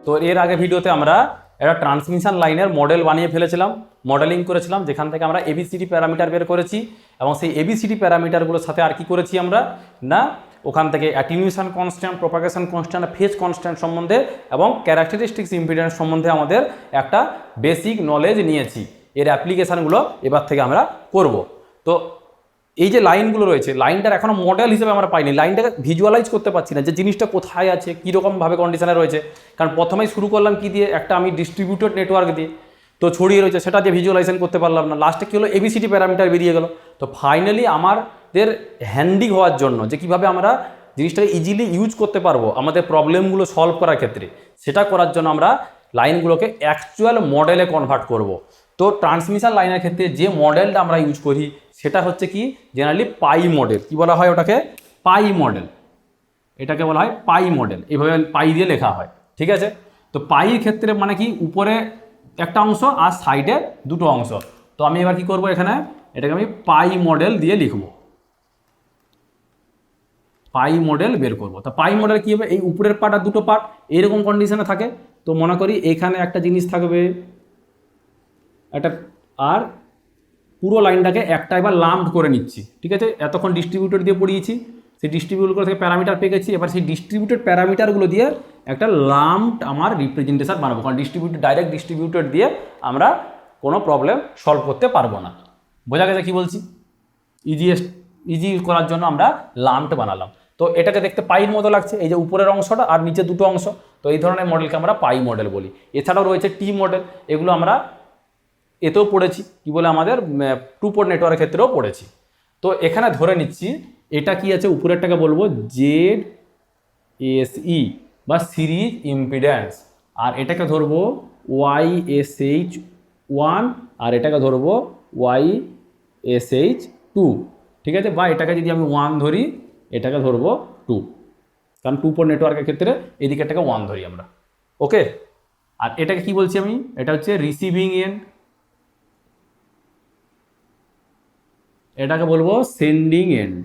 তো এর আগে ভিডিওতে আমরা একটা ট্রান্সমিশন লাইনের মডেল বানিয়ে ফেলেছিলাম, মডেলিং করেছিলাম, যেখান থেকে আমরা এবিসিডি প্যারামিটার বের করেছি এবং সেই এবিসিডি প্যারামিটারগুলোর সাথে আর কি করেছি আমরা না ওখান থেকে attenuation constant, propagation constant, phase constant সম্বন্ধে এবং ক্যারেক্টারিস্টিক্স ইম্পিডেন্স সম্বন্ধে আমাদের একটা বেসিক নলেজ নিয়েছি। এর অ্যাপ্লিকেশানগুলো এবার থেকে আমরা করব। তো এই যে লাইনগুলো রয়েছে, লাইনটার এখনও মডেল হিসেবে আমরা পাইনি, লাইনটাকে ভিজুয়ালাইজ করতে পারছি না যে জিনিসটা কোথায় আছে, কীরকমভাবে কন্ডিশনে রয়েছে। কারণ প্রথমেই শুরু করলাম কি দিয়ে, একটা আমি ডিস্ট্রিবিউটেড নেটওয়ার্ক দিয়ে, তো ছড়িয়ে রয়েছে, সেটা দিয়ে ভিজুয়ালাইজেশন করতে পারলাম না। লাস্টে কী হলো, এবিসিডি প্যারামিটার বেরিয়ে গেল। তো ফাইনালি আমাদের হ্যান্ডি হওয়ার জন্য যে কীভাবে আমরা জিনিসটাকে ইজিলি ইউজ করতে পারবো আমাদের প্রবলেমগুলো সলভ করার ক্ষেত্রে, সেটা করার জন্য আমরা লাইনগুলোকে অ্যাকচুয়াল মডেলে কনভার্ট করব। তো ট্রান্সমিশন লাইনের ক্ষেত্রে যে মডেলটা আমরা ইউজ করি সেটা হচ্ছে কি জেনারেলি পাই মডেল। কি বলা হয় ওটাকে? পাই মডেল। এটাকে বলা হয় পাই মডেল, এইভাবে পাই দিয়ে লেখা হয়, ঠিক আছে। তো পাইয়ের ক্ষেত্রে মানে কি উপরে একটা অংশ আর সাইডে দুটো অংশ। তো আমি এবার কি করব, এখানে এটাকে আমি পাই মডেল দিয়ে লিখব, পাই মডেল বের করব। তা পাই মডেল কী হবে, এই উপরের পার্ট আর দুটো পার্ট এইরকম কন্ডিশনে থাকে। তো মনে করি এখানে একটা জিনিস থাকবে একটা, আর পুরো লাইনটাকে একটা এবার লাম্পড করে নিচ্ছি, ঠিক আছে। এতক্ষণ ডিস্ট্রিবিউটেড দিয়ে পড়িয়েছি, সেই ডিস্ট্রিবিউটর থেকে প্যারামিটার পেয়ে গেছি। এবার সেই ডিস্ট্রিবিউটেড প্যারামিটারগুলো দিয়ে একটা লাম্পড আমার রিপ্রেজেন্টেশন বানাবো, কারণ ডাইরেক্ট ডিস্ট্রিবিউটেড দিয়ে আমরা কোনো প্রবলেম সলভ করতে পারবো না। বোঝা গেছে কি বলছি? ইজি করার জন্য আমরা লাম্পড বানালাম। তো এটাকে দেখতে পাইর মতো লাগছে, এই যে উপরের অংশটা আর নিচে দুটো অংশ। তো এই ধরনের মডেলকে আমরা পাই মডেল বলি। এছাড়াও রয়েছে টি মডেল, এগুলো আমরা এতেও পড়েছি, কি বলে আমাদের টু পোর্ট নেটওয়ার্কের ক্ষেত্রেও পড়েছি। তো এখানে ধরে নিচ্ছি এটা কি আছে, উপরেরটাকে বলবো জেড এসই বা সিরিজ ইম্পিডেন্স, আর এটাকে ধরবো YSH1, আর এটাকে ধরবো YSH2, ঠিক আছে। বা এটাকে যদি আমি 1 ধরি, এটাকে ধরবো 2, কারণ টু পোর্ট নেটওয়ার্কের ক্ষেত্রে এদিকেরটাকে 1 ধরি আমরা, ওকে। আর এটাকে কি বলছি আমি, এটা হচ্ছে রিসিভিং এন্ড, এটাকে বলবো সেন্ডিং এন্ড।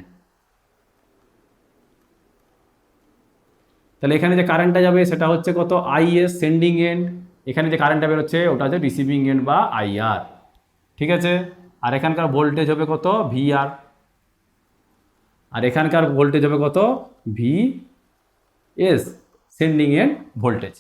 তাহলে এখানে যে কারেন্টটা যাবে সেটা হচ্ছে কত, IS সেন্ডিং এন্ড। এখানে যে কারেন্টটা বেরোচ্ছে ওটা হচ্ছে রিসিভিং এন্ড বা IR, ঠিক আছে। আর এখানকার ভোল্টেজ হবে কত, VR, আর এখানকার ভোল্টেজ হবে কত, VS সেন্ডিং এন্ড ভোল্টেজ।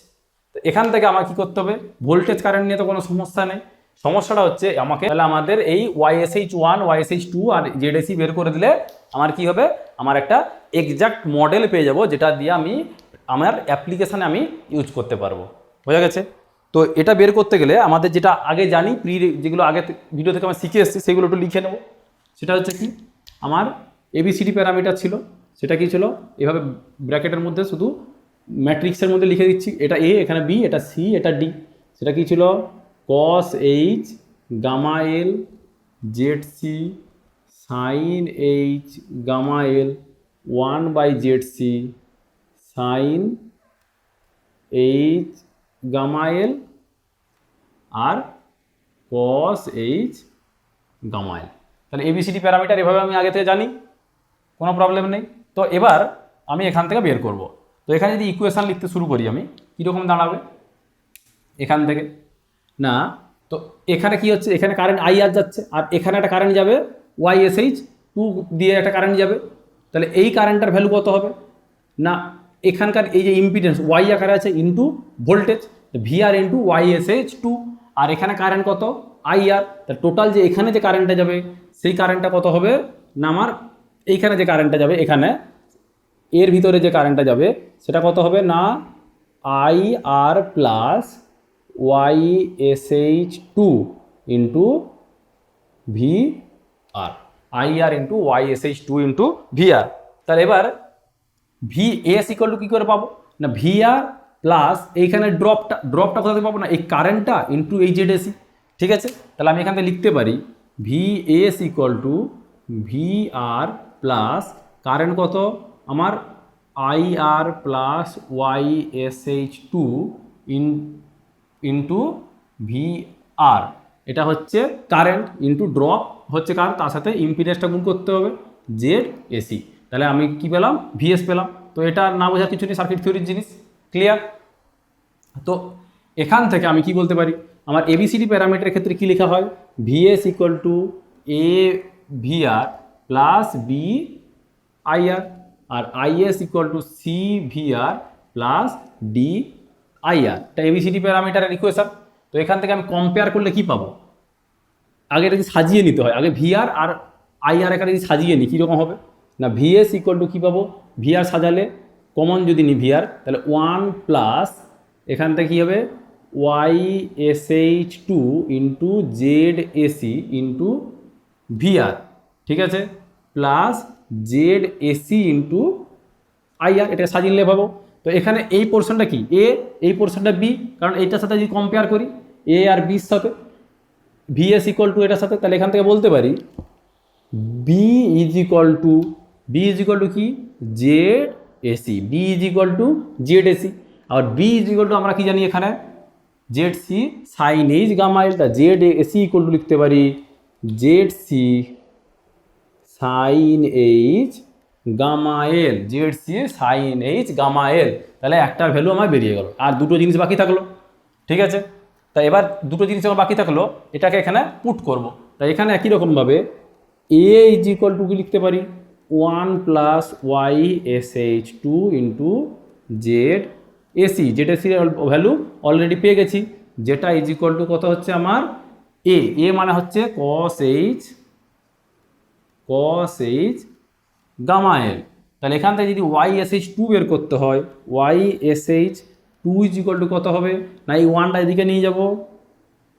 তো এখান থেকে আমার কি করতে হবে, ভোল্টেজ কারেন্ট নিয়ে তো কোনো সমস্যা নেই। সমস্যাটা হচ্ছে আমাকে তাহলে আমাদের এই YSH1, YSH2 আর ZSE বের করে দিলে আমার কি হবে, আমার একটা এক্সাক্ট মডেল পেয়ে যাব, যেটা দিয়ে আমি আমার অ্যাপ্লিকেশানে আমি ইউজ করতে পারবো। বোঝা গেছে? তো এটা বের করতে গেলে আমাদের যেটা আগে জানি, যেগুলো আগে ভিডিও থেকে আমরা শিখে এসেছি সেগুলো একটু লিখে নেব। সেটা হচ্ছে কি, আমার ABCD প্যারামিটার ছিল, সেটা কি ছিল, এভাবে ব্র্যাকেটের মধ্যে শুধু ম্যাট্রিক্সের মধ্যে লিখে দিচ্ছি, এটা A, এখানে B, এটা C, এটা D। সেটা কি ছিল, cos H gamma L ZC sin H gamma L 1/ZC sin H gamma L আর cos H গামা L। তাহলে ABCD প্যারামিটার এভাবে আমি আগে থেকে জানি, কোনো প্রবলেম নেই। তো এবার আমি এখান থেকে বের করব। তো এখানে যদি ইকুয়েশান লিখতে শুরু করি আমি, কীরকম দাঁড়াবে এখান থেকে না, তো এখানে কি হচ্ছে, এখানে কারেন্ট IR যাচ্ছে আর এখানে একটা কারেন্ট যাবে YSH2 দিয়ে একটা কারেন্ট যাবে। তাহলে এই কারেন্টটার ভ্যালু কত হবে না, এখানকার এই যে ইম্পিডেন্স Y আকারে আছে into voltage VR into YSH2, আর এখানে কারেন্ট কত IR। তাহলে টোটাল যে এখানে যে কারেন্টটা যাবে সেই কারেন্টটা কত হবে না, আমার এইখানে যে কারেন্টটা যাবে, এখানে এর ভিতরে যে কারেন্টটা যাবে সেটা কত হবে না, IR plus YSH2 into VR, IR into YSH2 into VR। তাহলে এবার VS ইকুয়াল টু কী করে পাবো না, VR প্লাস এইখানে ড্রপটা কোথা থেকে পাবো না, এই কারেন্টটা ইন্টু এই ZSE, ঠিক আছে। তাহলে আমি এখান থেকে লিখতে পারি VS equal to VR plus current কত আমার IR plus YSH2 into VR, এটা হচ্ছে কারেন্ট ইন্টু ড্রপ হচ্ছে কার, তার সাথে ইম্পিডেন্সটা গুণ করতে হবে ZSE। তাহলে আমি কি পেলাম, VS পেলাম। তো এটা না বোঝার কিছু নেই, সার্কিট থিওরির জিনিস, ক্লিয়ার। তো এখান থেকে আমি কি বলতে পারি, আমার এবিসিডি প্যারামিটারের ক্ষেত্রে কি লেখা হয়, VS equal to A VR plus B IR, আর IS equal to C VR plus D IR. এটা এবিসিডি প্যারামিটারের ইকুয়েশন। তো এখান থেকে আমি কম্পেয়ার করলে কি পাবো, আগে এটা সাজিয়ে নিতে হয়, আগে ভিআর আর আইআর এখানে যদি সাজিয়ে নিই কীরকম হবে না, ভিএস ইকুয়াল টু কী পাবো, ভিআর সাজালে কমন যদি নিই ভিআর, তাহলে 1 প্লাস এখান থেকে কী হবে Y S H two into Z AC into VR, ঠিক আছে, plus Z AC into IR, এটাকে সাজিয়ে নিলে পাবো। তো এখানে এই পোর্শনটা কি এ, এই পোর্শনটা বি, কারণ এইটার সাথে যদি কম্পেয়ার করি এ আর বির সাথে, ভিএস ইকুয়াল টু এটার সাথে, তাহলে এখান থেকে বলতে পারি বি ইজ ইকুয়াল টু কি Z AC, B is equal to Z AC. আর বি ইজ ইকুয়াল টু আমরা কি জানি এখানে Z C sine H gamma L, তা জেড এসি ইকুয়াল টু লিখতে পারি Z C sine H gamma L, Z C sine H gamma L. তাহলে একটা ভ্যালু আমার বেরিয়ে গেল, আর দুটো জিনিস বাকি থাকলো, ঠিক আছে। তা এবার দুটো জিনিস আমার বাকি থাকলো, এটাকে এখানে পুট করব। তাই এখানে একই রকমভাবে এ ইজ ইকুয়াল টু কি লিখতে পারি 1 plus Y S H two into Z AC, Z এসির ভ্যালু অলরেডি পেয়ে গেছি, যেটা ইজ ইকুয়াল টু কত হচ্ছে আমার এ মানে হচ্ছে কস এইচ গামা এল। তাহলে এখান থেকে যদি ওয়াই এস এইচ টু বের করতে হয়, Y S H two is equal to কত হবে না, এই ওয়ানটা এদিকে নিয়ে যাব,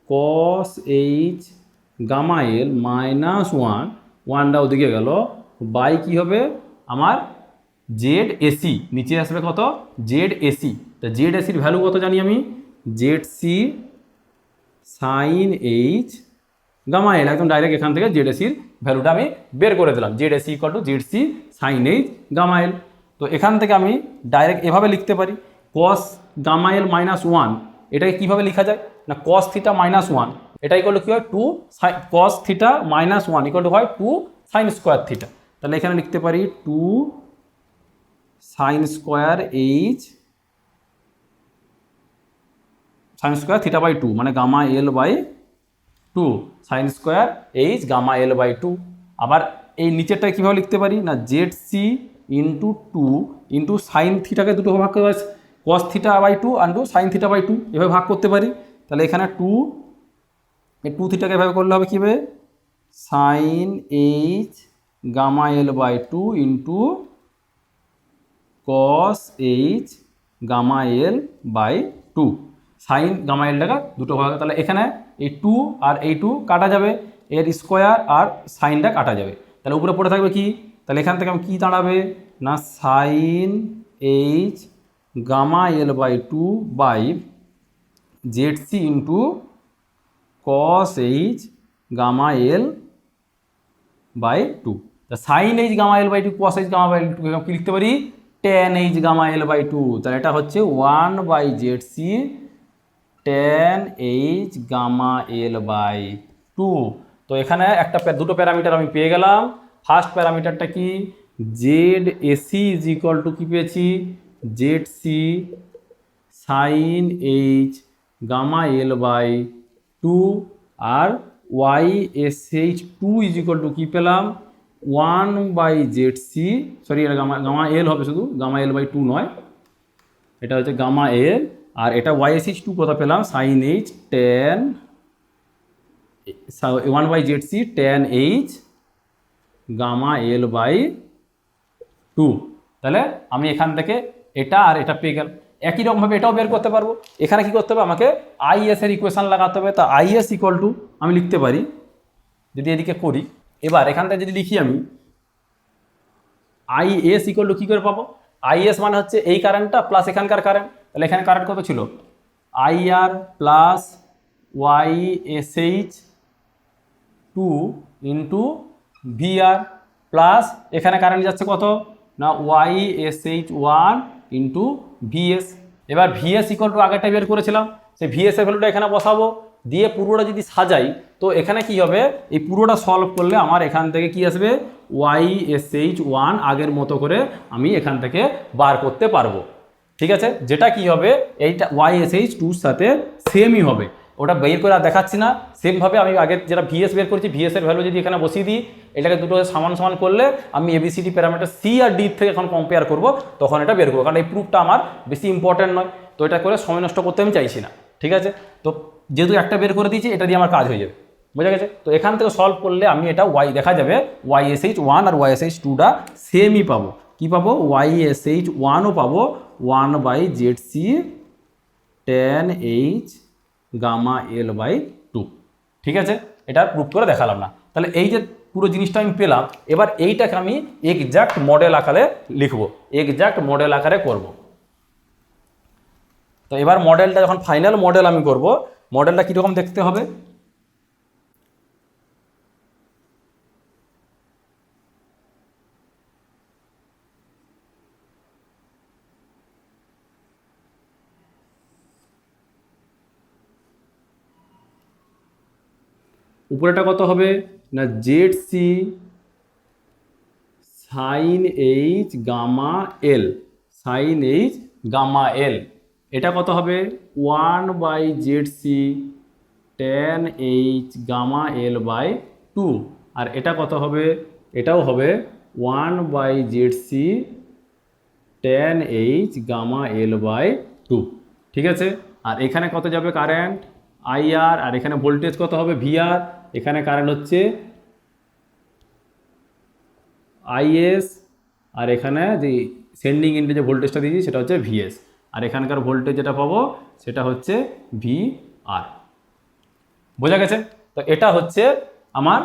cos H gamma L minus ওয়ানটা ওদিকে গেল, বাই কী হবে আমার জেড এসি, নিচে আসবে কত জেড এসি। তা জেড এসির ভ্যালু কত জানি আমি, Z C sine H gamma L, একদম ডাইরেক্ট এখান থেকে জেড এসির ভ্যালুটা আমি বের করে দিলাম, Z AC equal to Z C sine H gamma L. তো এখান থেকে আমি ডাইরেক্ট এভাবে লিখতে পারি কস গামা এল মাইনাস 1, এটাকে কীভাবে লেখা যায় না কস থিটা মাইনাস 1, এটা ইকুয়াল টু কী হয় 2 cos theta minus 1 equal two হয় 2 সাইন স্কোয়ার থিটা। তাহলে এখানে লিখতে পারি 2 sine square h sine square theta by 2 মানে gamma L by 2 sine square h gamma L by 2। আবার এই নিচেরটা কীভাবে লিখতে পারি না Z C into 2 into sine থিটাকে দুটো ভাগ করে cos theta by 2 into sine theta by 2 এভাবে ভাগ করতে পারি। তাহলে এখানে 2 এই 2 থিটাকে এভাবে করলে হবে কীভাবে sine H gamma L by 2 into cos H gamma L by 2, sine gamma এলটাকে দুটো ভাগ। তাহলে এখানে এই 2 আর এই 2 কাটা যাবে, এর স্কোয়ার আর সাইনটা কাটা যাবে, তাহলে উপরে পড়ে থাকবে কি, তাহলে এখান থেকে আমি কী দাঁড়াবে না sine H gamma L by 2 by Z C into cos H gamma L by 2। তা sine H gamma L by 2 cos H gamma by 2 কি লিখতে পারি tan H gamma L by 2, তাহলে এটা হচ্ছে 1 by Z C tan H gamma L by 2। তো এখানে দুটো প্যারামিটার আমি পেয়ে গেলাম। ফার্স্ট প্যারামিটারটা কি Z AC is equal to কী পেয়েছি Z C sine H gamma L by 2, আর Y S H two is equal to কী পেলাম 1 বাই জেড সি, সরি এটা গামা এল হবে, শুধু গামা এল বাই 2 নয়, এটা হচ্ছে গামা এল, আর এটা ওয়াই এস এইচ টু কথা পেলাম sine H 1 by Z C tan H gamma L by 2। তাহলে আমি এখান থেকে এটা আর এটা পেয়ে গেল। একই রকমভাবে এটাও বের করতে পারবো। এখানে কি করতে হবে আমাকে আইএস এর ইকুয়েশন লাগাতে হবে। তা আইএস ইকুয়াল টু আমি লিখতে পারি যদি এদিকে করি, এবার এখান থেকে যদি লিখি আমি আইএস ইকুয়াল টু কী করে পাবো, আইএস মানে হচ্ছে এই কারেন্টটা প্লাস এখানকার কারেন্ট, তাহলে এখানে কারেন্ট কত ছিল IR plus Y S H two into VR plus এখানে কারেন্ট যাচ্ছে কত না Y S H one into VS. এবার ভিএস ইকুয়াল টু আগেরটা বের করেছিলাম, সেই ভিএস এর ভ্যালুটা এখানে বসাবো, দিয়ে পুরোটা যদি সাজাই তো এখানে কি হবে এই পুরোটা সলভ করলে আমার এখান থেকে কি আসবে ওয়াই এস এইচ ওয়ান আগের মতো করে আমি এখান থেকে বার করতে পারবো। ঠিক আছে, যেটা কি হবে এইটা YSH2 সাথে সেমই হবে, ওটা বের করে আর দেখাচ্ছি না। সেমভাবে আমি আগে যেটা VS বের করেছি, VS এর ভ্যালু যদি এখানে বসিয়ে দিই, এটাকে দুটো সমান সমান করলে আমি ABCD প্যারামিটার C আর D থেকে এখন কম্পেয়ার করব, তখন এটা বের করবো, কারণ এই প্রুফটা আমার বেশি ইম্পর্টেন্ট নয়, তো এটা করে সময় নষ্ট করতে আমি চাইছি না। ঠিক আছে, তো যেহেতু একটা বের করে দিয়েছি, এটা দিয়ে আমার কাজ হয়ে যাবে, বোঝা গেছে। তো এখান থেকে সলভ করলে আমি এটা দেখা যাবে YSH1 আর YSH2টা সেমই পাবো। কি পাবো? YSH1ও পাবো 1/ZC tan H gamma L/2। ঠিক আছে, এটা প্রুফ করে দেখালাম না। তাহলে এই যে পুরো জিনিসটা আমি পেলাম, এবার এইটাকে আমি এক্সাক্ট মডেল আকারে লিখবো, এক্সাক্ট মডেল আকারে করব। তো এবার মডেলটা যখন ফাইনাল মডেল আমি করব, মডেলটা কীরকম দেখতে হবে? উপরেটা কত হবে না, ZC sin H gamma L, sin H gamma L, এটা কত হবে 1/ZC tan H gamma L/2। আর এটা কত হবে? এটাও হবে 1/ZC tan H gamma L/2। ঠিক আছে, আর এখানে কত যাবে কারেন্ট? IR, আর এখানে ভোল্টেজ কত হবে? VR। এখানে কারেন্ট হচ্ছে IS, আর এখানে যে সেন্ডিং ইন্ডে যে ভোল্টেজটা দিয়েছি সেটা হচ্ছে VS, আর এখানকার ভোল্টেজ যেটা পাবো সেটা হচ্ছে VR। বোঝা গেছে? তো এটা হচ্ছে আমার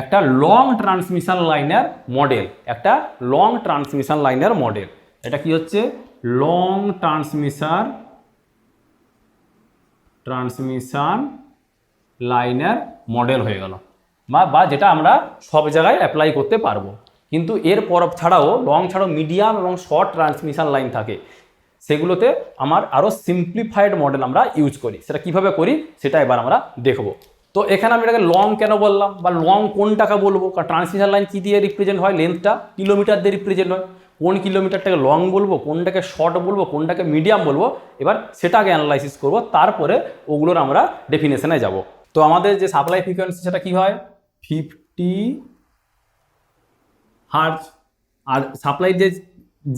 একটা লং ট্রান্সমিশন লাইনের মডেল, একটা লং ট্রান্সমিশন লাইনের মডেল। এটা কি হচ্ছে? লং ট্রান্সমিশন লাইনের মডেল হয়ে গেল, বা যেটা আমরা সব জায়গায় অ্যাপ্লাই করতে পারবো। কিন্তু এর পর ছাড়াও মিডিয়াম এবং শর্ট ট্রান্সমিশন লাইন থাকে, সেগুলোতে আমার আরও সিম্পলিফাইড মডেল আমরা ইউজ করি। সেটা কিভাবে করি সেটা এবার আমরা দেখব। তো এখানে আমি এটাকে লং কেন বললাম, বা লং কোনটাকে বলবো? কারণ ট্রান্সমিশন লাইন কী দিয়ে রিপ্রেজেন্ট হয়? লেন্থটা কিলোমিটার দিয়ে রিপ্রেজেন্ট হয়। কোন কিলোমিটারটাকে লং বলবো, কোনটাকে শর্ট বলবো, কোনটাকে মিডিয়াম বলবো, এবার সেটাকে অ্যানালাইসিস করব, তারপরে ওগুলোর আমরা ডেফিনেশনে যাব। তো আমাদের যে সাপ্লাই ফ্রিকোয়েন্সি সেটা কি হয়? 50 হার্জ। আর সাপ্লাই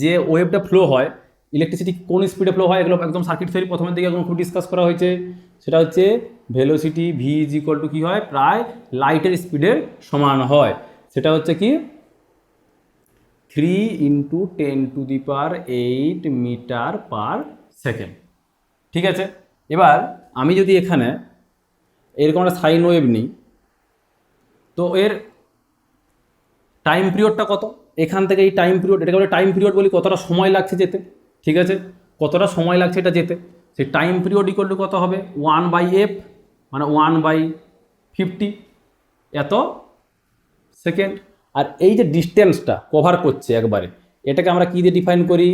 যে ওয়েভটা ফ্লো হয়, ইলেকট্রিসিটি কোন স্পিডে ফ্লো হয়, এগুলো একদম সার্কিট থিওরি প্রথমের দিকে একদম খুব ডিসকাস করা হয়েছে। সেটা হচ্ছে ভেলোসিটি V = কি হয়? প্রায় লাইটের স্পিডের সমান হয়। সেটা হচ্ছে কি 3 × 10⁸ মিটার/সেকেন্ড। ঠিক আছে, এবার আমি যদি এখানে এরকম একটা সাইন ওয়েভ নিই, তো এর টাইম পিরিয়ডটা কত? এখান থেকে এই টাইম পিরিয়ড, এটাকে বলে টাইম পিরিয়ড বলি, কতটা সময় লাগছে যেতে। ঠিক আছে, কতটা সময় লাগছে এটা যেতে, সেই টাইম পিরিয়ড = কত হবে? 1/f, মানে 1/50 এত সেকেন্ড। আর এই যে ডিস্টেন্সটা কভার করছে একবারে, এটাকে আমরা কী দিয়ে ডিফাইন করি?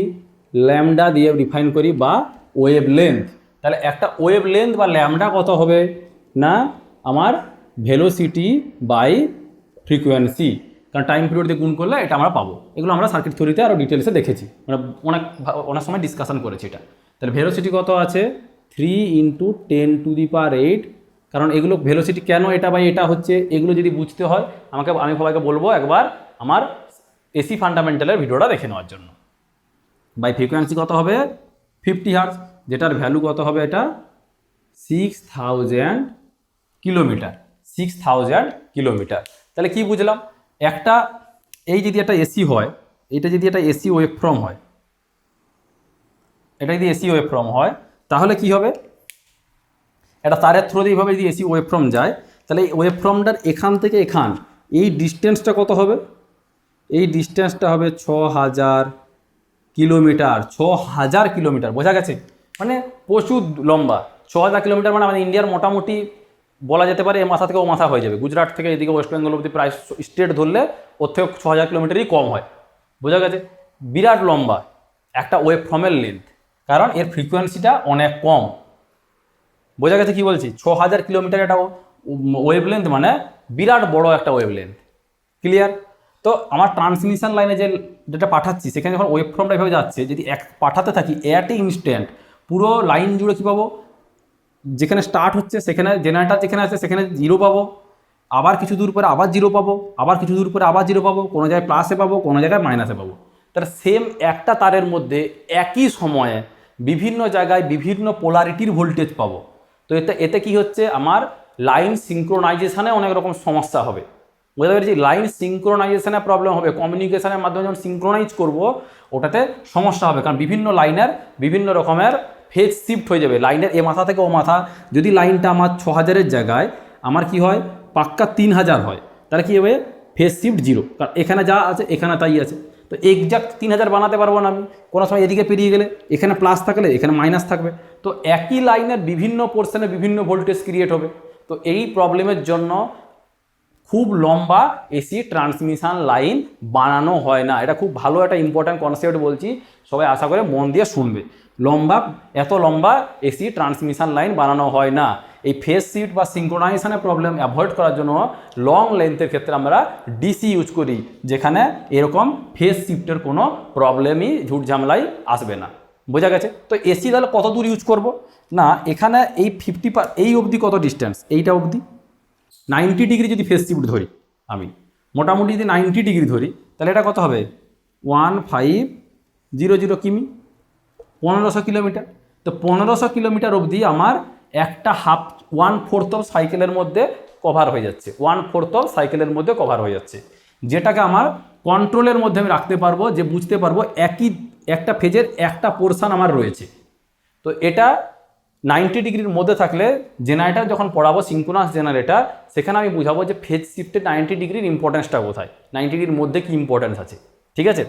ল্যামডা দিয়ে ডিফাইন করি, বা ওয়েভ লেন্থ। তাহলে একটা ওয়েভ লেন্থ বা ল্যামডা কত হবে না, আমার ভেলোসিটি বাই ফ্রিকোয়েন্সি, কারণ টাইম পিরিয়ড দিয়ে গুণ করলে এটা আমরা পাবো। এগুলো আমরা সার্কিট থিওরিতে আরও ডিটেলসে দেখেছি, মানে অনেক সময় ডিসকাশন করেছি এটা। তাহলে ভেলোসিটি কত আছে? 3 × 10⁸, কারণ এগুলো ভেলোসিটি কেন এটা বা এটা হচ্ছে, এগুলো যদি বুঝতে হয় আমি সবাইকে বলবো একবার আমার এসি ফান্ডামেন্টালের ভিডিওটা দেখে নেওয়ার জন্য। বাই ফ্রিকোয়েন্সি কত হবে? 50 হার্জ, যেটার ভ্যালু কত হবে? এটা 6000 কিলোমিটার, 6000 কিলোমিটার। তাহলে কি বুঝলাম? একটা এই যদি একটা এসি হয়, এটা যদি একটা এসি ওয়েভ ফর্ম হয়, এটা যদি এসি ওয়েভ ফর্ম হয়, তাহলে কি হবে? এটা তারের থ্রু দিয়ে এইভাবে যদি এসি ওয়েভ ফর্ম যায়, তাহলে এই ওয়েভ ফর্মটার এখান থেকে এখান এই ডিস্টেন্সটা কত হবে? এই ডিস্টেন্সটা হবে 6000 কিলোমিটার। 6000 কিলোমিটার, বোঝা গেছে? মানে প্রচুর লম্বা। 6000 কিলোমিটার মানে আমাদের ইন্ডিয়ার মোটামুটি বলা যেতে পারে এ মাথা থেকে ও মাথা হয়ে যাবে। গুজরাট থেকে এদিকে ওয়েস্ট বেঙ্গল অবধি প্রায় স্টেট ধরলে ওর থেকে 6000 কিলোমিটারই কম হয়, বোঝা গেছে? বিরাট লম্বা একটা ওয়েভ ফর্মের লেন্থ, কারণ এর ফ্রিকোয়েন্সিটা অনেক কম। বোঝা গেছে কি বলছি? 6000 কিলোমিটার একটা ওয়েভ লেন্থ, মানে বিরাট বড় একটা ওয়েভ লেন্থ। ক্লিয়ার? তো আমার ট্রান্সমিশন লাইনে যে যেটা পাঠাচ্ছি সেখানে যখন ওয়েব ফর্মটা এভাবে যাচ্ছে, যদি পাঠাতে থাকি এট ইনস্ট্যান্ট পুরো লাইন জুড়ে কী পাবো, যেখানে স্টার্ট হচ্ছে সেখানে জেনারেটার যেখানে আছে সেখানে জিরো পাবো, আবার কিছু দূর পরে আবার জিরো পাবো, আবার কিছু দূর পরে আবার জিরো পাবো, কোনো জায়গায় প্লাসে পাবো, কোনো জায়গায় মাইনাসে পাবো। তাহলে সেম একটা তারের মধ্যে একই সময়ে বিভিন্ন জায়গায় বিভিন্ন পোলারিটির ভোল্টেজ পাবো। তো এতে কি হচ্ছে, আমার লাইন সিঙ্ক্রোনাইজেশনে অনেক রকম সমস্যা হবে। বুঝতে পেরেছি, লাইন সিঙ্ক্রোনাইজেশনে প্রবলেম হবে, কমিউনিকেশনের মাধ্যমে যখন সিঙ্ক্রোনাইজ করবো ওটাতে সমস্যা হবে, কারণ বিভিন্ন লাইনের বিভিন্ন রকমের ফেজ শিফট হয়ে যাবে। লাইনের এ মাথা থেকে ও মাথা, যদি লাইনটা আমার 6000-এর জায়গায় আমার কি হয় পাক্কা 3000 হয়, তাহলে কী হবে, ফেজ শিফট 0, কারণ এখানে যা আছে এখানে তাই আছে। তো এক্সাক্ট 3000 বানাতে পারবো না আমি, কোনো সময় এদিকে পেরিয়ে গেলে এখানে প্লাস থাকলে এখানে মাইনাস থাকবে। তো একই লাইনের বিভিন্ন পোর্শনে বিভিন্ন ভোল্টেজ ক্রিয়েট হবে। তো এই প্রবলেমের জন্য খুব লম্বা এসি ট্রান্সমিশন লাইন বানানো হয় না। এটা খুব ভালো একটা ইম্পর্ট্যান্ট কনসেপ্ট বলছি, সবাই আশা করে মন দিয়ে শুনবে। এত লম্বা এসি ট্রান্সমিশন লাইন বানানো হয় না। এই ফেজ শিফট বা সিঙ্ক্রোনাইজেশনের প্রবলেম অ্যাভয়েড করার জন্য লং লেন্থের ক্ষেত্রে আমরা ডিসি ইউজ করি, যেখানে এরকম ফেজ শিফটের কোনো প্রবলেমই ঝুট ঝামেলাই আসবে না। বোঝা গেছে? তো এসি তাহলে কত দূর ইউজ করব না, এখানে এই 50 এই অবধি কত ডিস্টেন্স, এইটা অবধি 90 ডিগ্রি যদি ফেজ শিফট ধরি, আমি মোটামুটি যদি 90 ডিগ্রি ধরি, তাহলে এটা কত হবে 1500 কিমি, 1500 কিলোমিটার। তো 1500 কিলোমিটার অবধি আমার একটা 1/4 অফ সাইকেলের মধ্যে কভার হয়ে যাচ্ছে, 1/4 অফ সাইকেলের মধ্যে কভার হয়ে যাচ্ছে, যেটাকে আমার কন্ট্রোলের মধ্যে আমি রাখতে পারবো, যে বুঝতে পারবো একটা ফেজের একটা পোর্শন আমার রয়েছে। তো এটা 90 ডিগ্রির মধ্যে থাকলে জেনারেটার যখন পড়াবো সিঙ্ক্রোনাস জেনারেটার, সেখানে আমি বুঝাবো যে ফেজ শিফটে 90 ডিগ্রির ইম্পর্টেন্সটা কোথায়, 90 ডিগ্রির মধ্যে কি ইম্পর্টেন্স আছে। ঠিক আছে?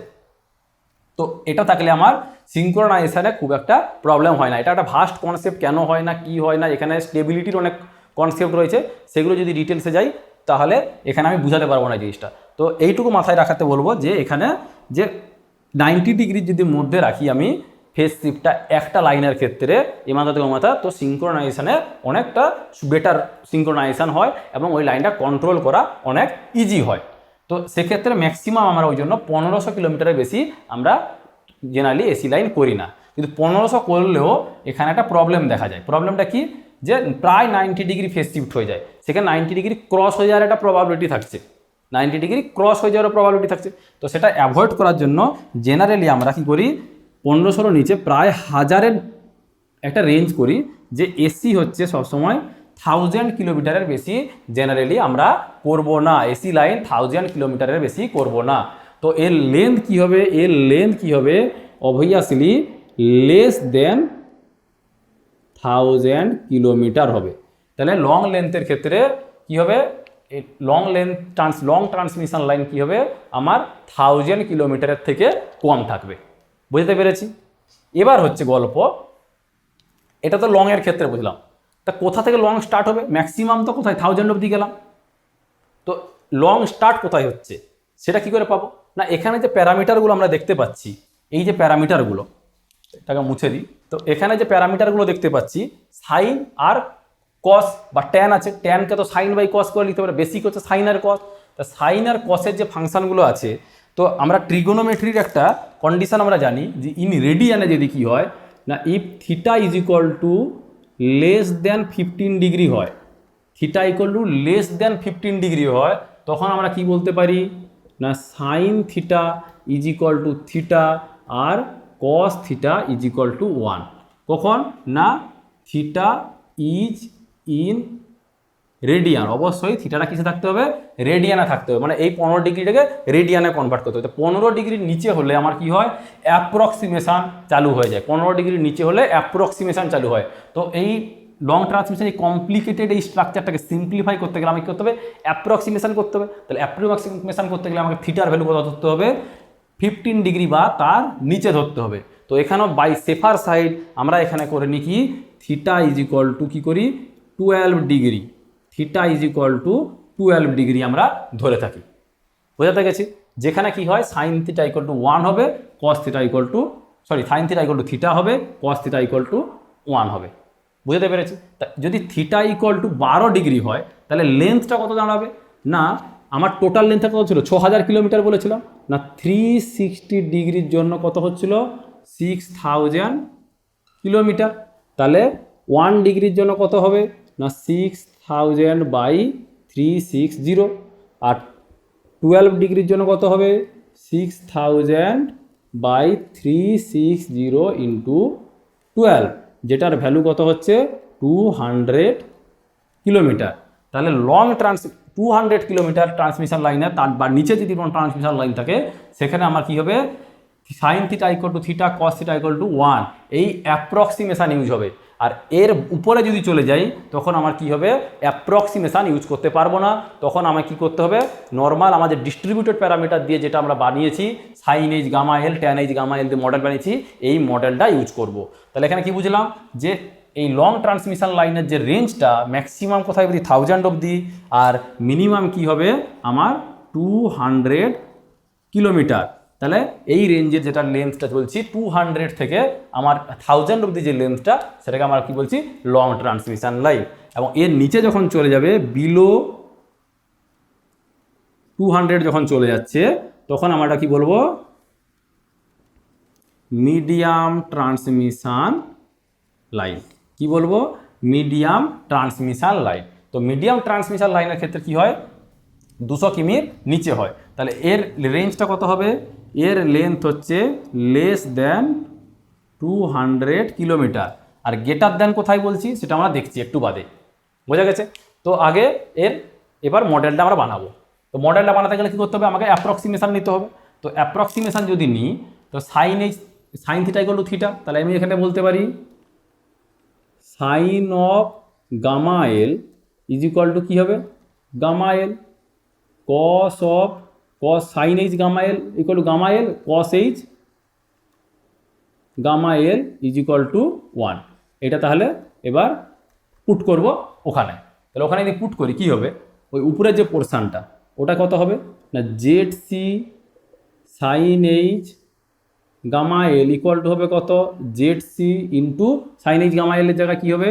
তো এটা থাকলে আমার সিঙ্ক্রোনাইজেশনে খুব একটা প্রবলেম হয় না। এটা একটা ভাস্ট কনসেপ্ট, কেন হয় না কি হয় না, এখানে স্টেবিলিটির অনেক কনসেপ্ট রয়েছে, সেগুলো যদি ডিটেলসে যাই তাহলে এখানে আমি বুঝাতে পারবো না জিনিসটা। তো এইটুকু মাথায় রাখাতে বলবো যে এখানে যে 90 ডিগ্রির যদি মধ্যে রাখি আমি ফেজ শিফটটা একটা লাইনের ক্ষেত্রে এ মাথা থেকে ও মাথা, তো সিঙ্ক্রোনাইজেশনে অনেকটা বেটার সিঙ্ক্রোনাইজেশন হয় এবং ওই লাইনটা কন্ট্রোল করা অনেক ইজি হয়। তো সেক্ষেত্রে ম্যাক্সিমাম আমরা ওই জন্য 1500 কিলোমিটারের বেশি আমরা জেনারেলি এসি লাইন করি না। কিন্তু 1500 করলেও এখানে একটা প্রবলেম দেখা যায়। প্রবলেমটা কি, যে প্রায় 90 ডিগ্রি ফেজ শিফট হয়ে যায়, সেখানে 90 ডিগ্রি ক্রস হয়ে যাওয়ার একটা প্রবাবিলিটি থাকছে, 90 ডিগ্রি ক্রস হয়ে যাওয়ার প্রবাবিলিটি থাকছে। তো সেটা অ্যাভয়েড করার জন্য জেনারেলি আমরা কি করি, 1500 নিচে প্রায় 1000-এর একটা রেঞ্জ করি, যে এসি হচ্ছে সবসময় 1000 কিলোমিটারের বেশি জেনারেলি আমরা করব না, এসি লাইন 1000 কিলোমিটারের বেশি করব না। তো এর লেন্থ কি হবে অবভিয়াসলি লেস দেন 1000 কিলোমিটার হবে। তাহলে লং লেন্থের ক্ষেত্রে কি হবে, লং ট্রান্সমিশন লাইন কি হবে আমার 1000 কিলোমিটারের থেকে কম থাকবে। বুঝতে পেরেছি? এবার হচ্ছে গল্প, এটা তো লং এর ক্ষেত্রে বুঝলাম, তা কোথা থেকে লং স্টার্ট হবে, ম্যাক্সিমাম তো কোথায় 1000 অবধি গেলাম, তো লং স্টার্ট কোথায় হচ্ছে সেটা কি করে পাবো না, এখানে যে প্যারামিটারগুলো আমরা দেখতে পাচ্ছি, এই যে প্যারামিটারগুলো, এটাকে মুছে দিই, তো এখানে যে প্যারামিটারগুলো দেখতে পাচ্ছি সাইন আর কস বা ট্যান আছে, ট্যানকে তো সাইন বাই কস করে লিখতে পারে, বেসিক হচ্ছে সাইন আর কস। তা সাইন আর কসের যে ফাংশনগুলো আছে, তো আমরা ট্রিগোনোমেট্রির একটা কন্ডিশন আমরা জানি যে ইন রেডিয়ানে যদি কি হয় না, if theta is equal to less than 15 degree হয়, theta equal to less than 15 degree হয়, তখন আমরা কি বলতে পারি না sine theta is equal to theta আর cos theta is equal to 1। কখন না থিটা ইজ ইন রেডিয়ান, অবশ্যই থিটাটা কিসে থাকতে হবে, রেডিয়ানে থাকতে হবে, মানে এই 15 ডিগ্রিটাকে রেডিয়ানে কনভার্ট করতে হবে। তো 15 ডিগ্রির নিচে হলে আমার কি হয়, অ্যাপ্রক্সিমেশান চালু হয়ে যায়, 15 ডিগ্রির নিচে হলে অ্যাপ্রক্সিমেশান চালু হয়। তো এই লং ট্রান্সমিশন এই কমপ্লিকেটেড এই স্ট্রাকচারটাকে সিম্পলিফাই করতে গেলে আমাকে কী করতে হবে, অ্যাপ্রক্সিমেশান করতে হবে। তাহলে অ্যাপ্রক্সিমেশান করতে গেলে আমাকে থিটার ভ্যালু কত ধরতে হবে, 15 ডিগ্রি বা তার নিচে ধরতে হবে। তো এখানেও বাই সেফার সাইড আমরা এখানে করে নিই কি, থিটা ইজ ইকুয়াল টু কী করি 12 degree, theta is equal two 12 degree আমরা ধরে থাকি। বোঝাতে গেছি, যেখানে কি হয় সাইন থিটা ইকুয়াল টু 1 হবে, cos theta equal two sign theta equal to theta হবে, কস থিটা ইকুয়াল টু 1 হবে। বুঝতে পেরেছি? যদি থিটা ইকুয়াল টু 12 ডিগ্রি হয় তাহলে লেন্থটা কত দাঁড়াবে না আমার টোটাল লেন্থটা কত ছিল 6000 কিলোমিটার বলেছিলাম না, 360 ডিগ্রির জন্য কত হচ্ছিল 6000 কিলোমিটার। তাহলে 1 ডিগ্রির জন্য কত হবে না 6000 বাই 360, আর 12 ডিগ্রির জন্য কত হবে 6000 বাই 360 ইন্টু 12, যেটার ভ্যালু কত হচ্ছে 200 কিলোমিটার। তাহলে লং 200 কিলোমিটার ট্রান্সমিশন লাইনে তার বা নিচে যদি কোনো ট্রান্সমিশন লাইন থাকে সেখানে আমার কি হবে sign theta equal to theta, cos theta equal to 1, এই অ্যাপ্রক্সিমেশান ইউজ হবে। আর এর উপরে যদি চলে যাই তখন আমার কি হবে অ্যাপ্রক্সিমেশান ইউজ করতে পারবো না, তখন আমায় কি করতে হবে নর্মাল আমাদের ডিস্ট্রিবিউটেড প্যারামিটার দিয়ে যেটা আমরা বানিয়েছি sine H gamma L tan H gamma L দিয়ে মডেল বানিয়েছি এই মডেলটা ইউজ করব। তাহলে এখানে কি বুঝলাম যে এই লং ট্রান্সমিশন লাইনের যে রেঞ্জটা ম্যাক্সিমাম কোথায় অবধি 1000 অবধি, আর মিনিমাম কি হবে আমার 200 কিলোমিটার। তাহলে এই রেঞ্জের যেটা লেন্থটা বলছি 200 থেকে আমার 1000 অবধি যে লেন্থটা সেটাকে আমরা কি বলছি লং ট্রান্সমিশন লাইন। এবং এর নিচে যখন চলে যাবে বিলো 200 যখন চলে যাচ্ছে তখন আমরা কি বলবো মিডিয়াম ট্রান্সমিশন লাইন। কি বলবো মিডিয়াম ট্রান্সমিশন লাইন। তো মিডিয়াম ট্রান্সমিশন লাইনের ক্ষেত্রে কি হয় 200 কিমির নিচে হয়। তাহলে এর রেঞ্জটা কত হবে, এর লেন্থ হচ্ছে লেস দেন 200 কিলোমিটার, আর গ্রেটার দেন কোথায় বলছি সেটা আমরা দেখছি একটু বাদে, বোঝা গেছে। তো আগে এবার মডেলটা আমরা বানাবো। তো মডেলটা বানাতে গেলে কী করতে হবে আমাকে অ্যাপ্রক্সিমেশান নিতে হবে। তো অ্যাপ্রক্সিমেশান যদি নিই তো sine theta equal to theta, তাহলে আমি এখানে বলতে পারি sine of gamma l is equal to কী হবে gamma l cos sin h gamma l equal to gamma l cos h gamma l is equal to 1। এটা তাহলে এবার পুট করব ওখানে। তাহলে ওখানে যদি পুট করি কি হবে ওই উপরের যে পোর্শনটা ওটা কত হবে না Z C sine H gamma l equal to হবে কত Z C into sine H gamma এলের জায়গায় কী হবে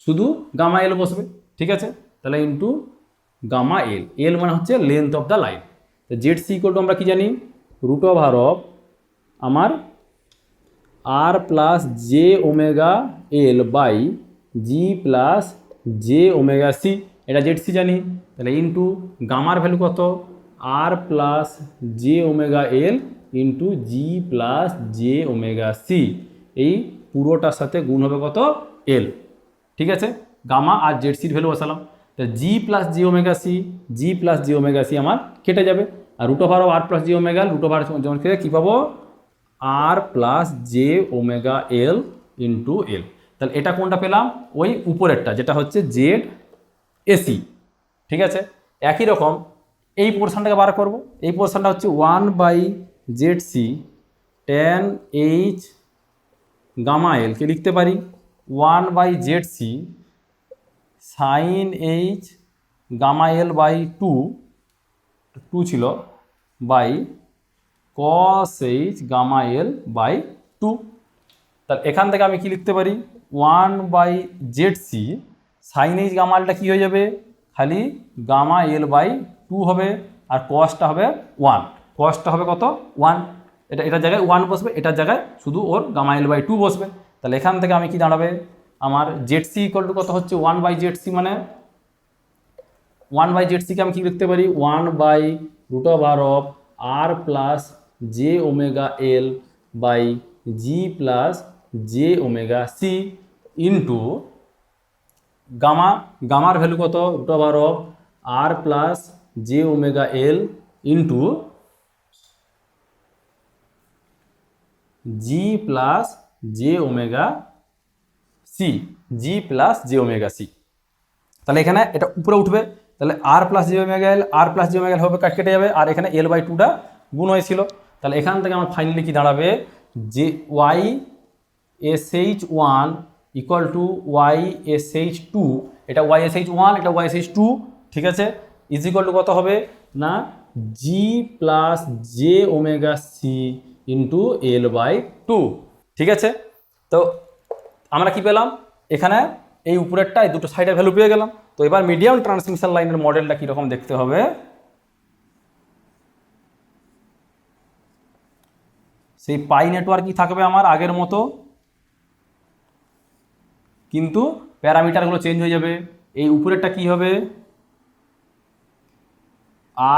শুধু গামা এল বসবে, ঠিক আছে। তাহলে ইন্টু গামা এল, এল মানে হচ্ছে লেন্থ অফ দ্য লাইন। তো জেড সি ইকুয়াল টু আমরা কি জানি রুট ওভার অফ আমার R plus J omega L by G plus J omega C, এটা জেড সি জানি। তাহলে ইন্টু গামার ভ্যালু কত R plus J omega L into G plus J omega C, এই পুরোটার সাথে গুণ হবে কত এল, ঠিক আছে। গামা আর জেড সির ভ্যালু বসালাম। তো G plus G omega C, G plus G omega C আমার কেটে যাবে, আর root over of R plus G omega root over যেমন কেটে কী পাবো R plus J omega L into l. তাহলে এটা কোনটা পেলাম ওই উপরেরটা যেটা হচ্ছে জেড এসি, ঠিক আছে। একই রকম এই পোর্শনটাকে বার করব, এই পোর্শনটা হচ্ছে 1/ZC ট্যান এইচ গামা এলকে লিখতে পারি 1/ZC sine H gamma L by 2 ছিল by cos H gamma L by 2। তাহলে এখান থেকে আমি কি লিখতে পারি 1/ZC সাইন এইচ গামা এলটা কী হয়ে যাবে খালি গামা এল বাই 2 হবে, আর কসটা হবে 1, কসটা হবে কত 1, এটার জায়গায় 1 বসবে, এটার জায়গায় শুধু ওর গামা এল বাই 2 বসবে। তাহলে এখান থেকে আমি কি দাঁড়াবে আমার ZC ইকুয়াল টু কত হচ্ছে 1/ZC, মানে 1/ZCকে আমি কি লিখতে পারি one by root over of R plus J omega L by G plus J omega C into গামার ভ্যালু কত root over of R plus J omega L into G plus J omega C, G plus J omega C. তাহলে এখানে এটা উপরে উঠবে, তাহলে R plus J omega L R plus J omega L হবে কেটে যাবে, আর এখানে এল বাই 2টা গুণ হয়েছিল। তাহলে এখান থেকে আমার ফাইনালি কি দাঁড়াবে যে Y S H 1 equal to Y S H 2, এটা ওয়াই এস এইচ 1 এটা ওয়াই এস এইচ 2, ঠিক আছে, ইজ ইকুয়াল টু কত হবে না G plus J omega C into L by 2, ঠিক আছে। তো আমরা কি পেলাম এখানে এই উপরেরটা এই দুটো সাইডের ভ্যালু পেয়ে গেলাম। তো এবার মিডিয়াম ট্রান্সমিশন লাইনের মডেলটা কীরকম দেখতে হবে, সেই পাই নেটওয়ার্কই থাকবে আমার আগের মতো, কিন্তু প্যারামিটারগুলো চেঞ্জ হয়ে যাবে। এই উপরেরটা কি হবে,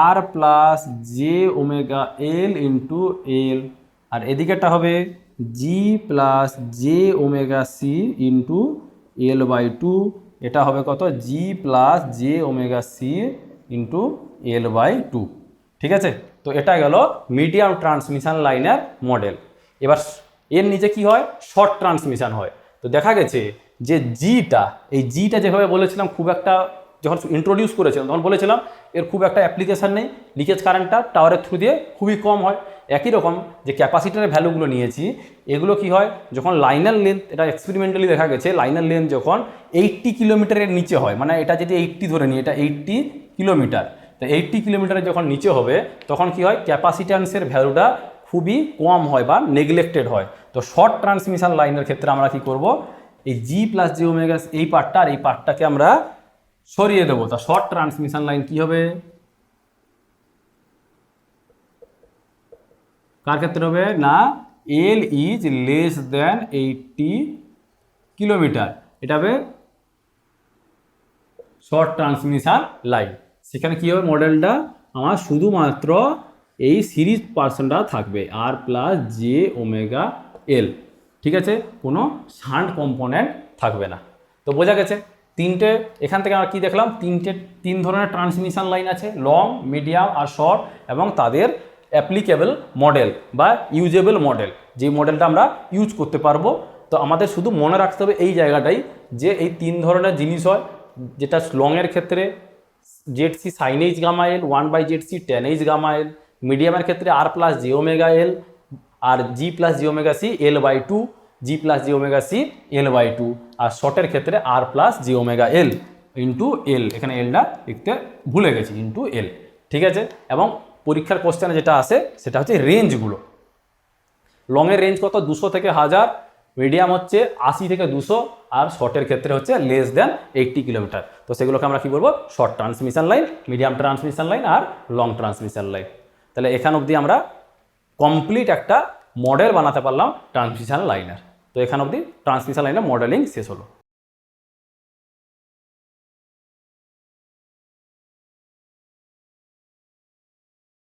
R plus J omega L into l, আর এদিকেরটা হবে G plus J omega C into L by two, এটা হবে কত, G plus J omega C into L by two. ঠিক আছে, তো এটা গেল মিডিয়াম ট্রান্সমিশন লাইনের মডেল। এবার এর নিচে কি হয়, শর্ট ট্রান্সমিশন হয়। তো দেখা গেছে যে জিটা, এই জিটা যেভাবে বলেছিলাম খুব একটা, যখন ইন্ট্রোডিউস করেছিলাম তখন বলেছিলাম এর খুব একটা অ্যাপ্লিকেশান নেই, লিকেজ কারেন্টটা টাওয়ারের থ্রু দিয়ে খুবই কম হয়। একই রকম যে ক্যাপাসিটারের ভ্যালুগুলো নিয়েছি, এগুলো কি হয়, যখন লাইনার লেন্থ, এটা এক্সপেরিমেন্টালি দেখা গেছে লাইনার লেন্থ যখন 80 কিলোমিটারের নিচে হয়, মানে এটা যদি 80 ধরে নিই, এটা 80 কিলোমিটার, তো 80 কিলোমিটারের যখন নিচে হবে তখন কি হয়, ক্যাপাসিট্যান্সের ভ্যালুটা খুবই কম হয় বা নেগলেক্টেড হয়। তো শর্ট ট্রান্সমিশন লাইনের ক্ষেত্রে আমরা কি করব, এই জি প্লাস জি ওমেগা এই পার্টটা আর এই পার্টটাকে আমরা সরিয়ে দেবো। তা শর্ট ট্রান্সমিশন লাইন কি হবে, কার ক্ষেত্রে হবে না, এল ইজ লেস দেন 80 কিলোমিটার, এটা হবে শর্ট ট্রান্সমিশন লাইন। সেখানে কি হবে, মডেলটা আমার শুধুমাত্র এই সিরিজ পার্সনটা থাকবে, আর প্লাস জে ওমেগা এল। ঠিক আছে, কোনো শান্ট কম্পোনেন্ট থাকবে না। তো বোঝা গেছে তিনটে, এখান থেকে আমরা কি দেখলাম, তিন ধরনের ট্রান্সমিশন লাইন আছে, লং, মিডিয়াম আর শর্ট, এবং তাদের অ্যাপ্লিকেবল মডেল বা ইউজেবল মডেল, যে মডেলটা আমরা ইউজ করতে পারবো। তো আমাদের শুধু মনে রাখতে হবে এই জায়গাটাই, যে এই তিন ধরনের জিনিস হয়, যেটা লংয়ের ক্ষেত্রে Z C sine H gamma l 1/ZC tan h gamma l, মিডিয়ামের ক্ষেত্রে R plus G omega L, আর G plus G omega C l by two, G plus G omega C l by two, আর শর্টের ক্ষেত্রে R plus G omega L into l, এখানে এলটা লিখতে ভুলে গেছি, ইন্টু এল। ঠিক আছে, এবং পরীক্ষার কোশ্চেনে যেটা আসে সেটা হচ্ছে রেঞ্জগুলো। লংয়ের রেঞ্জ কত, 200 থেকে 1000, মিডিয়াম হচ্ছে 80 থেকে 200, আর শর্টের ক্ষেত্রে হচ্ছে লেস দেন 80 কিলোমিটার। তো সেগুলোকে আমরা কি বলবো, short transmission line, medium transmission line আর লং ট্রান্সমিশন লাইন। তাহলে এখান অবধি আমরা কমপ্লিট একটা মডেল বানাতে পারলাম ট্রান্সমিশন লাইনের। তো এখান অবধি ট্রান্সমিশন লাইনের মডেলিং শেষ হলো।